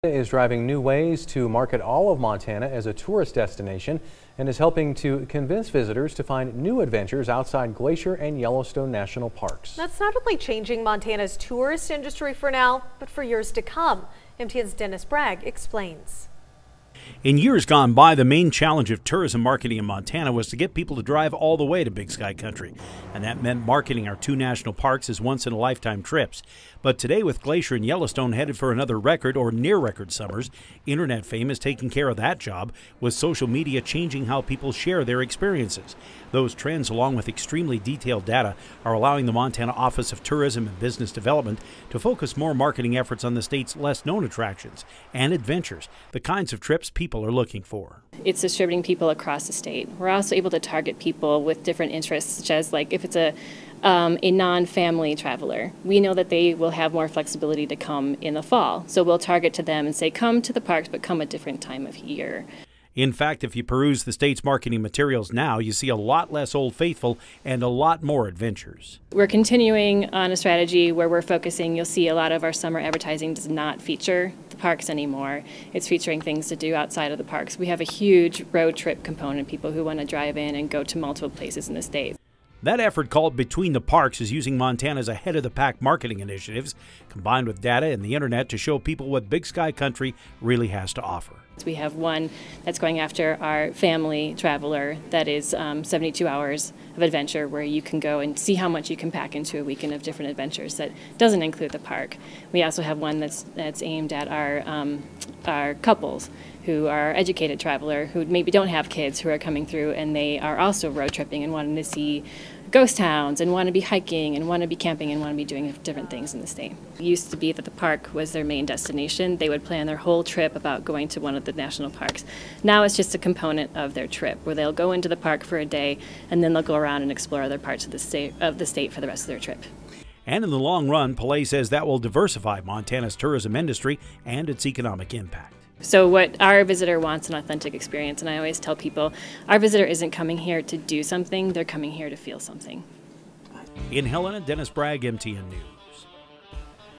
Is driving new ways to market all of Montana as a tourist destination and is helping to convince visitors to find new adventures outside Glacier and Yellowstone national parks. That's not only changing Montana's tourist industry for now, but for years to come. MTN's Dennis Bragg explains. In years gone by, the main challenge of tourism marketing in Montana was to get people to drive all the way to Big Sky Country, and that meant marketing our two national parks as once-in-a-lifetime trips. But today, with Glacier and Yellowstone headed for another record or near-record summers, internet fame is taking care of that job, with social media changing how people share their experiences. Those trends, along with extremely detailed data, are allowing the Montana Office of Tourism and Business Development to focus more marketing efforts on the state's less-known attractions and adventures, the kinds of trips people are looking for. It's distributing people across the state. We're also able to target people with different interests, such as like if it's a non-family traveler, we know that they will have more flexibility to come in the fall. So we'll target to them and say, come to the parks, but come a different time of year. In fact, if you peruse the state's marketing materials now, you see a lot less Old Faithful and a lot more adventures. We're continuing on a strategy where we're focusing. You'll see a lot of our summer advertising does not feature the parks anymore. It's featuring things to do outside of the parks. We have a huge road trip component, people who want to drive in and go to multiple places in the state. That effort, called Between the Parks, is using Montana's ahead-of-the-pack marketing initiatives, combined with data and the internet, to show people what Big Sky Country really has to offer. We have one that's going after our family traveler that is 72 hours of adventure, where you can go and see how much you can pack into a weekend of different adventures that doesn't include the park. We also have one that's aimed at our couples who are educated traveler who maybe don't have kids who are coming through, and they are also road tripping and wanting to see ghost towns and want to be hiking and want to be camping and want to be doing different things in the state. It used to be that the park was their main destination. They would plan their whole trip about going to one of the national parks. Now it's just a component of their trip where they'll go into the park for a day and then they'll go around and explore other parts of the state for the rest of their trip. And in the long run, Pillay says that will diversify Montana's tourism industry and its economic impact. So what our visitor wants, an authentic experience, and I always tell people, our visitor isn't coming here to do something, they're coming here to feel something. In Helena, Dennis Bragg, MTN News.